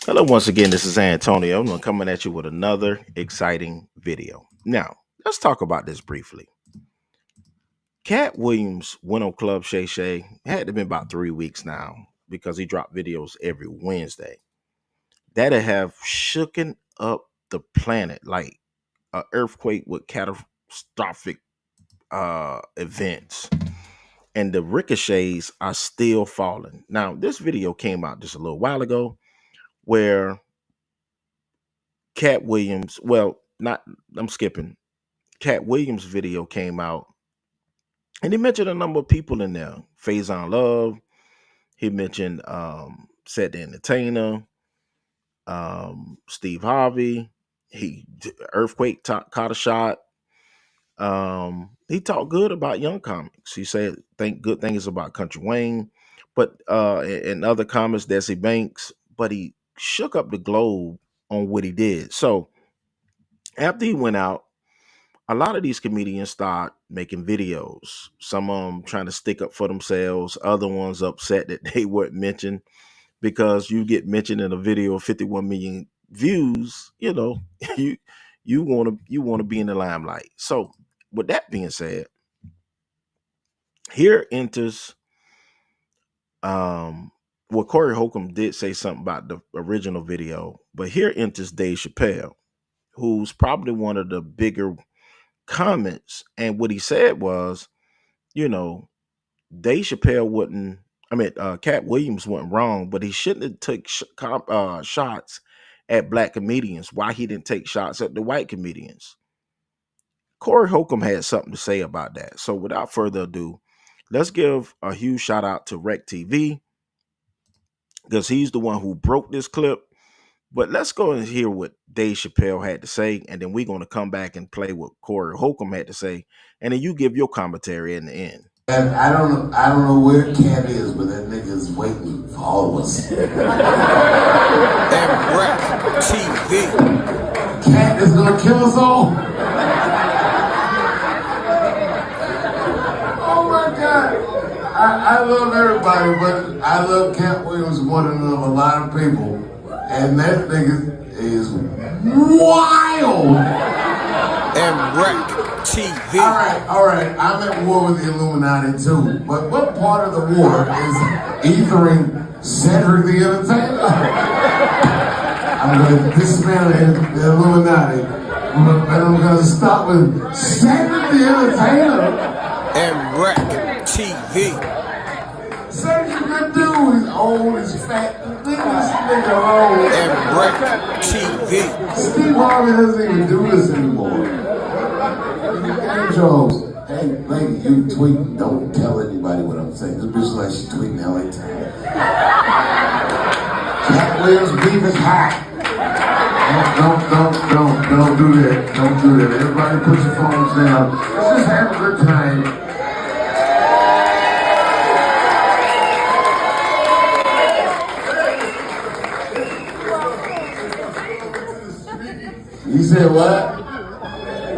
Hello, once again, this is Antonio. I'm coming at you with another exciting video. Now, let's talk about this briefly. Katt Williams went on Club Shay Shay. It had to been about 3 weeks now because he dropped videos every Wednesday. That'll have shooken up the planet like an earthquake with catastrophic events. And the ricochets are still falling. Now, this video came out just a little while ago where Katt Williams, well, not, I'm skipping. Katt Williams' video came out, and he mentioned a number of people in there. Faison Love, he mentioned Set the Entertainer, Steve Harvey, Earthquake caught a shot. He talked good about young comics. He said think good things about Country Wayne, but in other comments, Desi Banks, but he shook up the globe on what he did. So after he went out, a lot of these comedians start making videos. Some of them trying to stick up for themselves. Other ones upset that they weren't mentioned because you get mentioned in a video of 51 million views. You know, you want to be in the limelight. So with that being said, here enters well, Cory Holcomb did say something about the original video, but here enters Dave Chappelle, who's probably one of the bigger comments. And what he said was, you know, Dave Chappelle wouldn't, Katt Williams wasn't wrong, but he shouldn't have took shots at black comedians. Why he didn't take shots at the white comedians? Cory Holcomb had something to say about that. So without further ado, let's give a huge shout out to Rec TV because he's the one who broke this clip. But let's go and hear what Dave Chappelle had to say, and then we're going to come back and play what Cory Holcomb had to say, and then you give your commentary in the end. And I don't know where Katt is, but that nigga's waiting for all of us. And Rec TV. Katt is gonna kill us all. Oh my God! I love everybody, but I love Katt Williams more than I love a lot of people. And that nigga is wild. And Rec TV. All right. I'm at war with the Illuminati too. But what part of the war is ethering Cedric the Entertainer? I'm going to dismantle the Illuminati, but I'm going to stop with Cedric the Entertainer. And Rec TV. Cedric's a good dude. He's old, he's fat. Leave this nigga alone. And Rec TV. Steve Harvey doesn't even do this anymore. Game shows. Hey, lady, you tweet. Don't tell anybody what I'm saying. This bitch like she tweeting LA Times. Katt Williams' beef is hot. Don't do that. Don't do that. Everybody put your phones down. Let's just have a good time. You said what?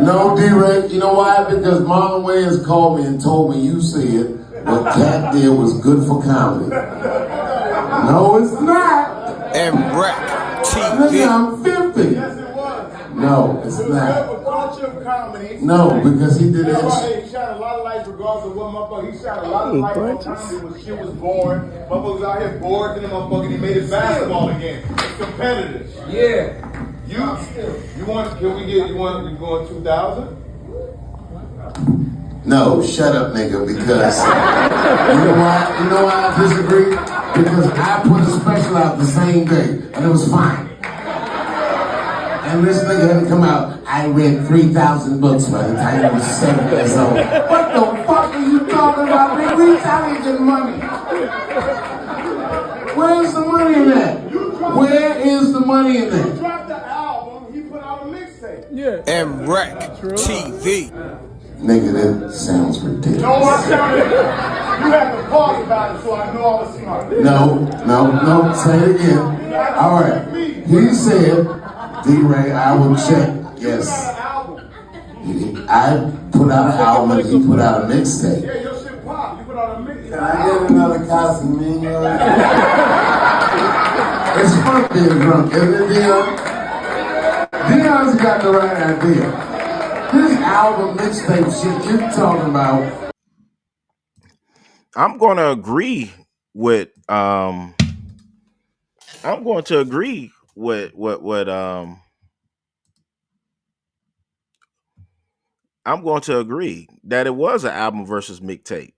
No, D-Ray. You know why? Because Marlon Wayans called me and told me you said what Katt did was good for comedy. No, it's not. And Rec Nigga, TV. I'm 50. Yes, it was. No, it's It was not. a culture of comedy. No, because he did You know why? that. He shot a lot of lights regardless of what motherfucker. He shot a lot of lights on comedy when shit was born. Motherfuckers out here bored and the motherfucker. He made it basketball again. It's competitive. Yeah. You want? Can we get you going 2000? No, shut up, nigga, because you know why I disagree? Because I put a special out the same day, and it was fine. And this nigga had to come out, I read 3,000 books by the time he was 7 years old. What the fuck are you talking about, man? We ain't getting money. Where's the money in that? Where is the money in You that? dropped the album. He put out a mixtape. Yeah. And Rec TV. Nigga, that sounds ridiculous. No, I sounded. You had to pause about it, so I know I was smart. No, say it again. All right. He said, D-Ray, I will check. Yes. I put out an album and he put out a mixtape. Yeah, your shit pop. You put out a mixtape. Can I get another Casamigos? It's funny. being drunk, isn't it, Dion? Dion's got the right idea. This album mixtape shit you're talking about. I'm going to agree with I'm going to agree with I'm going to agree that it was an album versus mixtape.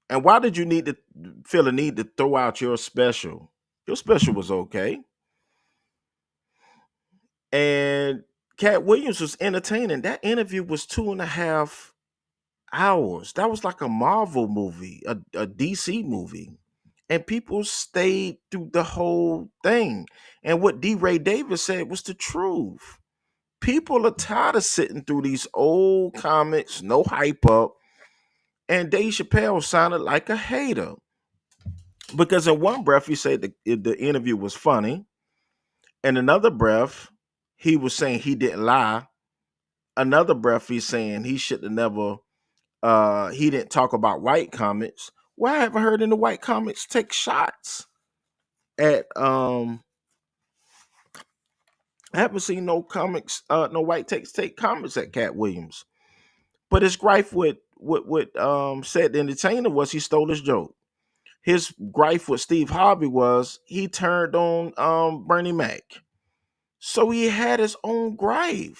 And why did you need to feel a need to throw out your special? Your special was okay. And Cat Williams was entertaining. That interview was 2.5 hours. That was like a Marvel movie, a DC movie. And people stayed through the whole thing. And what D. Ray Davis said was the truth. People are tired of sitting through these old comics, no hype up. And Dave Chappelle sounded like a hater. Because in one breath, he said the interview was funny. In another breath, he was saying he didn't lie. Another breath, he's saying he should have never he didn't talk about white comics. Well, I haven't heard any white comics take shots at I haven't seen no comics, no white takes take comments at Cat Williams. But his gripe with said the entertainer was he stole his joke. His gripe with Steve Harvey was he turned on Bernie Mac. So he had his own gripe.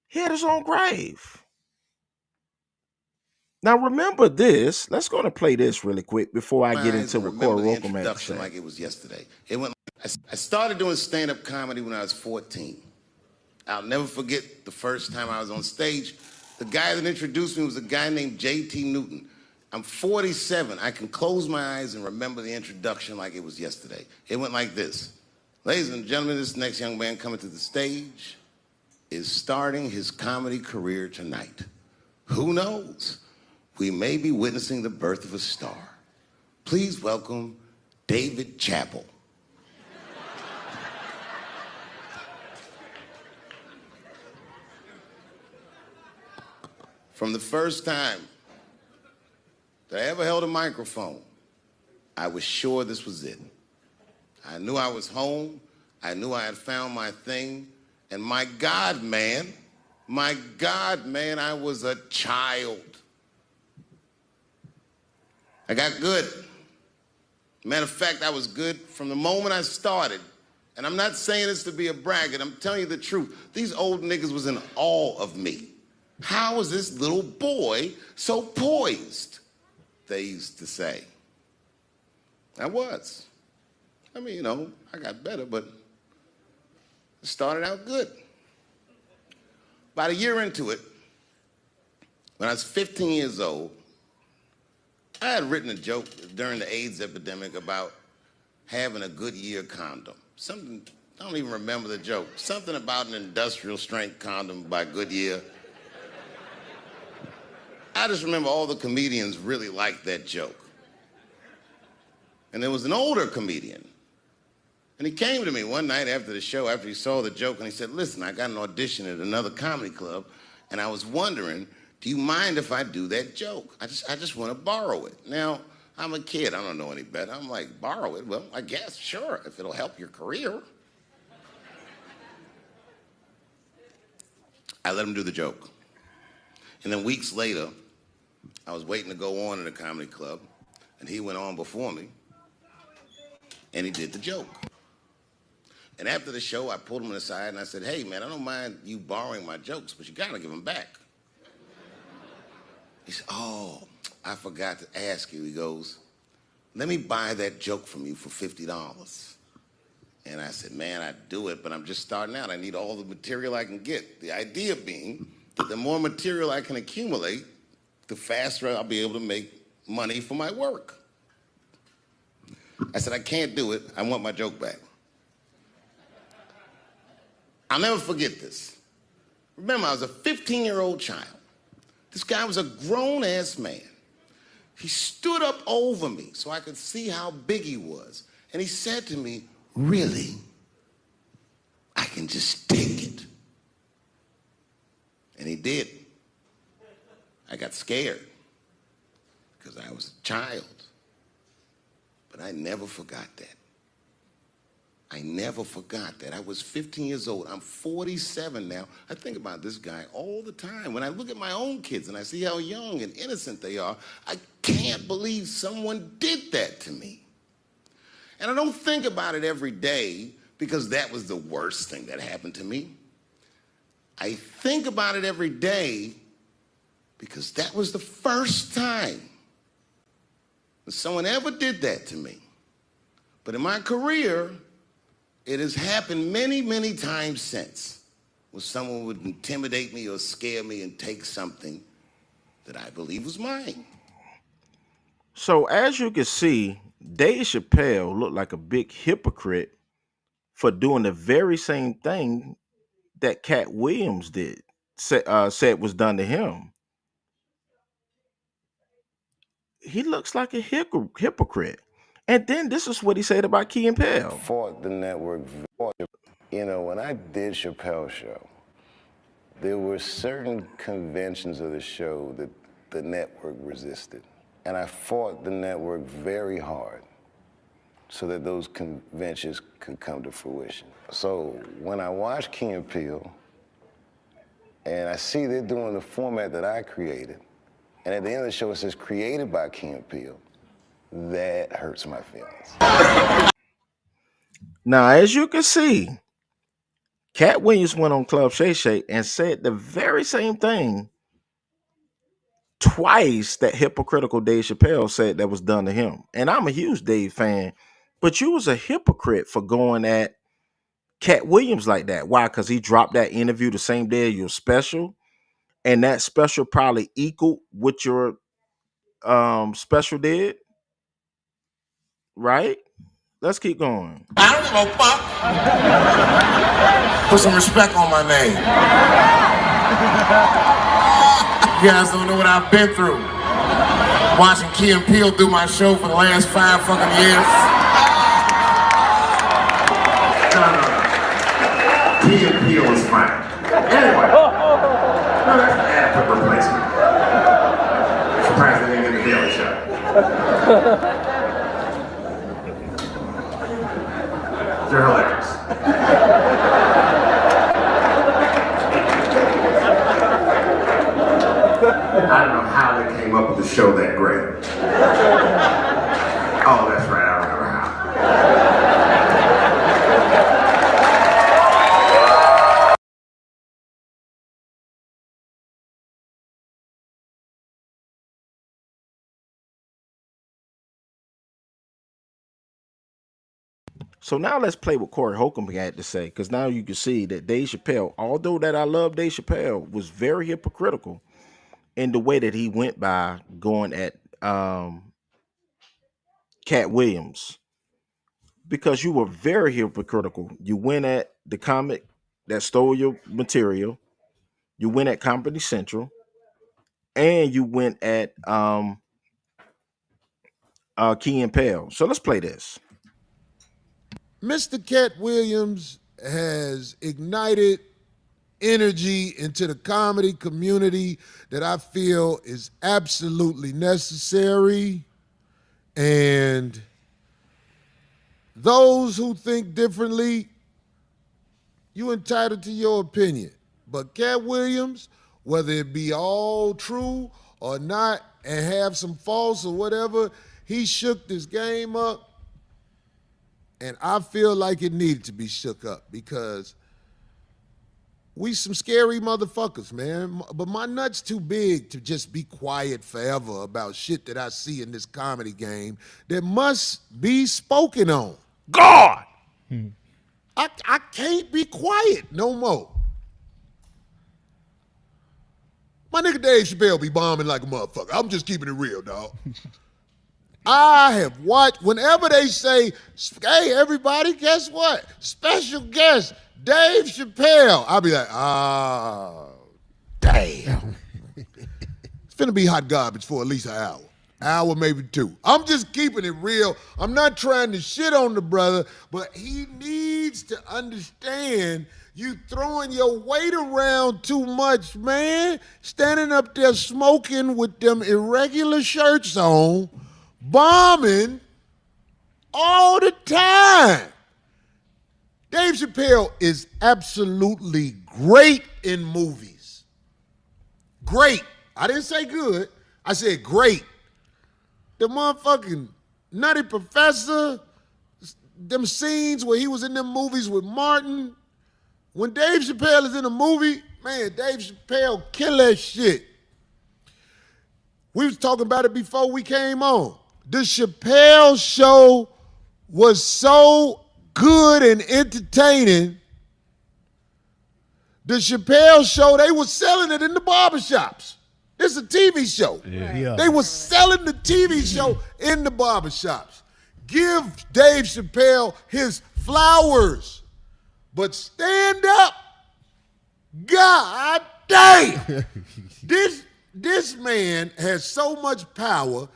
He had his own gripe. Now remember this. Let's go to play this really quick before I get into what Cory Holcomb had to say. Like it was yesterday. I started doing stand-up comedy when I was 14. I'll never forget the first time I was on stage. The guy that introduced me was a guy named J.T. Newton. I'm 47. I can close my eyes and remember the introduction like it was yesterday. It went like this. Ladies and gentlemen, this next young man coming to the stage is starting his comedy career tonight. Who knows? We may be witnessing the birth of a star. Please welcome David Chappelle. From the first time that I ever held a microphone, I was sure this was it. I knew I was home. I knew I had found my thing. And my God, man, I was a child. I got good. Matter of fact, I was good from the moment I started. And I'm not saying this to be a braggart. I'm telling you the truth. These old niggas was in awe of me. How was this little boy so poised? They used to say. I was. I mean, you know, I got better, but it started out good. About a year into it, when I was 15 years old, I had written a joke during the AIDS epidemic about having a Goodyear condom. Something, I don't even remember the joke. Something about an industrial strength condom by Goodyear. I just remember all the comedians really liked that joke. And there was an older comedian. And he came to me one night after the show, after he saw the joke, and he said, listen, I got an audition at another comedy club, and I was wondering, do you mind if I do that joke? I just want to borrow it. Now, I'm a kid. I don't know any better. I'm like, borrow it? Well, I guess, sure, if it'll help your career. I let him do the joke. And then weeks later, I was waiting to go on in a comedy club, and he went on before me, and he did the joke. And after the show, I pulled him aside, and I said, hey, man, I don't mind you borrowing my jokes, but you got to give them back. He said, oh, I forgot to ask you. He goes, let me buy that joke from you for $50. And I said, man, I'd do it, but I'm just starting out. I need all the material I can get. The idea being that the more material I can accumulate, the faster I'll be able to make money for my work. I said, I can't do it. I want my joke back. I'll never forget this. Remember, I was a 15-year-old child. This guy was a grown-ass man. He stood up over me so I could see how big he was. And he said to me, really? I can just take it. And he did. I got scared because I was a child. But I never forgot that. I never forgot that. I was 15 years old. I'm 47 now. I think about this guy all the time. When I look at my own kids and I see how young and innocent they are, I can't believe someone did that to me. And I don't think about it every day because that was the worst thing that happened to me. I think about it every day because that was the first time that someone ever did that to me. But in my career, it has happened many, many times since, where someone would intimidate me or scare me and take something that I believe was mine. So as you can see, Dave Chappelle looked like a big hypocrite for doing the very same thing that Katt Williams said was done to him. He looks like a hypocrite. And then this is what he said about Key and Peele. Fought the network. You know, when I did Chappelle's show, there were certain conventions of the show that the network resisted. And I fought the network very hard so that those conventions could come to fruition. So when I watch Key and Peele, and I see they're doing the format that I created, and at the end of the show it says created by Key and Peele, that hurts my feelings. Now, as you can see, Katt Williams went on Club Shay Shay and said the very same thing twice that hypocritical Dave Chappelle said that was done to him. And I'm a huge Dave fan, but you was a hypocrite for going at Katt Williams like that. Why? Because he dropped that interview the same day of your special, and that special probably equaled what your special did, right? Let's keep going. I don't give a fuck. Put some respect on my name. You guys don't know what I've been through. Watching Key and Peele do my show for the last 5 fucking years. No. Key and Peele is fine. Anyway. No, that's an adequate replacement. I'm surprised they didn't get the Daily Show. They're hilarious. I don't know how they came up with the show that great. Oh, that's right, I remember how. So now let's play what Cory Holcomb had to say, because now you can see that Dave Chappelle, although that I love Dave Chappelle, was very hypocritical in the way that he went by going at Katt Williams, because you were very hypocritical. You went at the comic that stole your material, you went at Comedy Central, and you went at Key and Peele. So let's play this. Mr. Katt Williams has ignited energy into the comedy community that I feel is absolutely necessary. And those who think differently, you entitled to your opinion. But Katt Williams, whether it be all true or not, and have some false or whatever, he shook this game up. And I feel like it needed to be shook up because we some scary motherfuckers, man. But my nut's too big to just be quiet forever about shit that I see in this comedy game that must be spoken on. God! I can't be quiet no more. My nigga Dave Chappelle be bombing like a motherfucker. I'm just keeping it real, dog. I have watched, whenever they say, hey, everybody, guess what? Special guest, Dave Chappelle. I'll be like, damn. It's finna be hot garbage for at least an hour, maybe 2. I'm just keeping it real. I'm not trying to shit on the brother, but he needs to understand you throwing your weight around too much, man. Standing up there smoking with them irregular shirts on, bombing all the time. Dave Chappelle is absolutely great in movies. Great. I didn't say good. I said great. The motherfucking Nutty Professor, them scenes where he was in them movies with Martin. When Dave Chappelle is in a movie, man, Dave Chappelle kill that shit. We was talking about it before we came on. The Chappelle show was so good and entertaining. The Chappelle show, they were selling it in the barbershops. It's a TV show. Yeah. They were selling the TV show in the barbershops. Give Dave Chappelle his flowers. But stand up. God damn. This man has so much power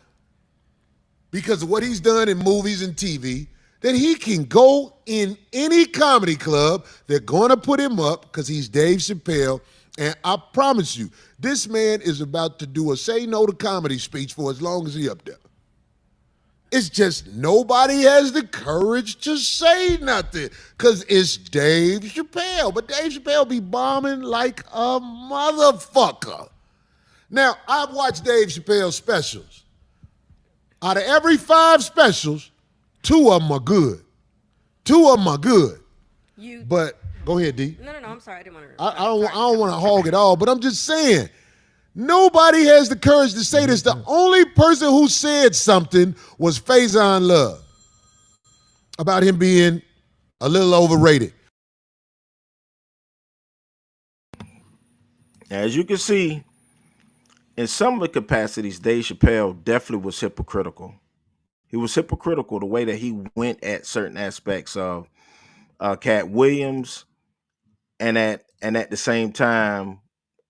because of what he's done in movies and TV that he can go in any comedy club. They're going to put him up because he's Dave Chappelle. And I promise you, this man is about to do a say no to comedy speech for as long as he up there. It's just nobody has the courage to say nothing because it's Dave Chappelle. But Dave Chappelle be bombing like a motherfucker. Now, I've watched Dave Chappelle's specials. Out of every 5 specials, 2 of them are good. 2 of them are good. But go ahead, D. No, I'm sorry. I didn't want to. I don't want to hog it all, but I'm just saying, nobody has the courage to say this. The only person who said something was Faison Love about him being a little overrated. As you can see, in some of the capacities, Dave Chappelle definitely was hypocritical. He was hypocritical the way that he went at certain aspects of Katt Williams, and at the same time,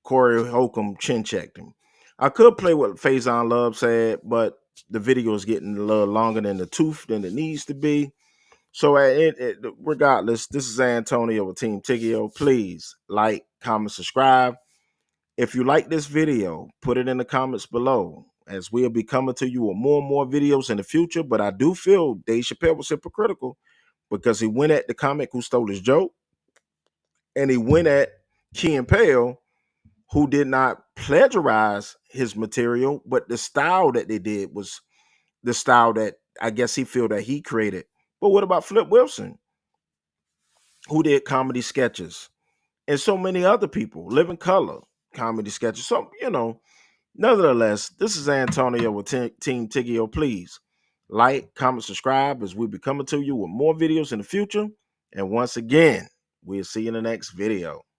Cory Holcomb chin checked him. I could play what Faison Love said, but the video is getting a little longer than the tooth than it needs to be. So regardless, this is Antonio with Team Tigio. Please like, comment, subscribe. If you like this video, put it in the comments below, as we'll be coming to you with more and more videos in the future. But I do feel Dave Chappelle was hypocritical because he went at the comic who stole his joke, and he went at Key and Peele, who did not plagiarize his material, but the style that they did was the style that I guess he feel that he created. But what about Flip Wilson, who did comedy sketches, and so many other people, Living Color comedy sketches? So, nonetheless, this is Antonio with Team Tigio. Please like, comment, subscribe, as we'll be coming to you with more videos in the future. And once again, we'll see you in the next video.